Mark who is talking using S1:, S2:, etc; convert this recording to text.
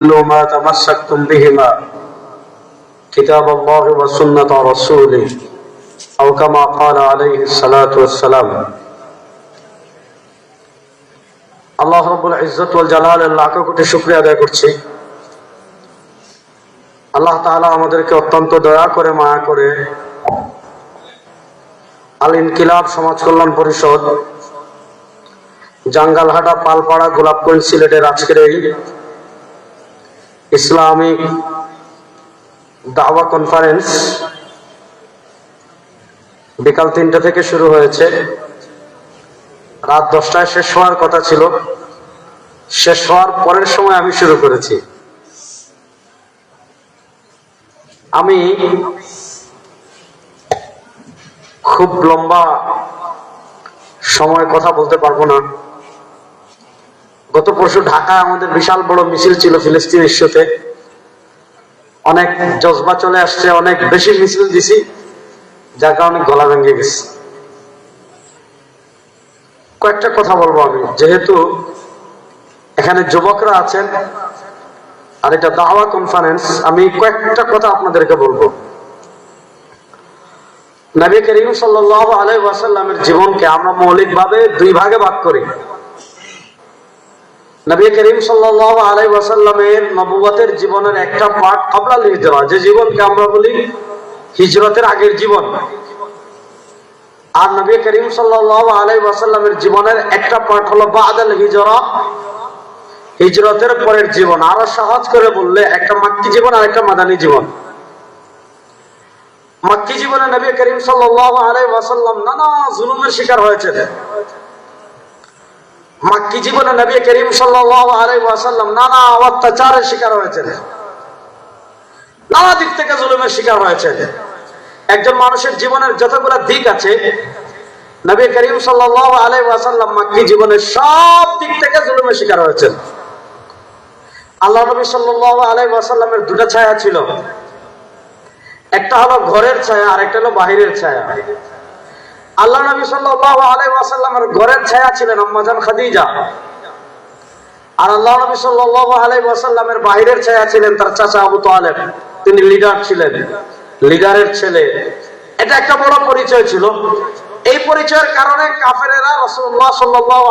S1: ما تمسكتم بهما كتاب الله وسنة رسوله أو كما قال عليه الصلاة والسلام আল্লাহ রাব্বুল ইজ্জত ওয়াল জালালের লাখ কোটি শুকরিয়া আদায় করছি। আল্লাহ তাআলা আমাদেরকে অত্যন্ত দয়া করে মায়া করে আল ইনকিলাব সমাজ কল্যাণ পরিষদ জাঙ্গালহাটা পালপাড়া গোলাপগঞ্জ সিলেটের আজকের এই ইসলামিক দাওয়া কনফারেন্স বিকাল 3টা থেকে শুরু হয়েছে। রাত 10টায় শেষ হওয়ার কথা ছিল, শেষ হওয়ার পরের সময় আমি শুরু করেছি। আমি খুব লম্বা সময় কথা বলতে পারবো না। গত পরশু ঢাকায় আমাদের বিশাল বড় মিছিল ছিল ফিলিস্তিন ইস্যুতে, অনেক জজবা চলে আসছে, অনেক বেশি মিছিল দিছি, যার কারণে গলা ভেঙে গেছে। কয়েকটা কথা বলবো আমি, যেহেতু এখানে যুবকরা আছেন আর এটা দাওয়া কনফারেন্স, আমি কয়েকটা কথা আপনাদেরকে বলবো। নবী করিম সাল্লাল্লাহু আলাইহি ওয়াসাল্লামের জীবনকে আমরা মৌলিকভাবে দুই ভাগে ভাগ করি। নবী করিম সাল্লাল্লাহু আলাইহি ওয়াসাল্লামের নবুয়তের জীবনের একটা পার্ট ক্বাবলাল হিজরা, যে জীবনকে আমরা বলি হিজরতের আগের জীবন, আর নবী করিম সাল্লাল্লাহু আলাইহি ওয়াসাল্লামের জীবনের একটা পার্ট হলো বাদাল হিজরা, হিজরতের পরের জীবন। আরো সহজ করে বললে একটা মাক্কি জীবন আর একটা মাদানী জীবন। মাক্কি জীবনে নবী করিম সাল্লাল্লাহু আলাইহি ওয়াসাল্লাম নানা জুলুমের শিকার হয়েছেন। মাক্কি জীবনে নবী করিম সাল্লাল্লাহু আলাইহি ওয়াসাল্লাম নানা অত্যাচারের শিকার হয়েছেন, নানা দিক থেকে জুলুমের শিকার হয়েছেন। একজন মানুষের জীবনের যতগুলো দিক আছে, নবী করিম সাল্লাল্লাহু আলাইহি ওয়াসাল্লাম মাক্কি জীবনের সব দিক থেকে জুলুমের শিকার হয়েছেন। আল্লাহ নবী সাল্লাল্লাহু আলাইহি ওয়াসাল্লামের দুটো ছায়া ছিল, একটা হলো ঘরের ছায়া আর একটা হলো বাহিরের ছায়া। আল্লাহ নবী সাল্লাল্লাহু আলাইহি ওয়াসাল্লামের ঘরের ছায়া ছিলেন আম্মা জান খাদিজা, আর আল্লাহ নবী সাল্লাল্লাহু আলাইহি ওয়াসাল্লামের বাহিরের ছায়া ছিলেন তার চাচা আবু তালেব। তিনি লিডার ছিলেন, লিডারের ছেলে। এটা একটা বড় পরিচয় ছিল। এই পরিচয়ের কারণে কাফেরেরা রাসূলুল্লাহ সাল্লাল্লাহু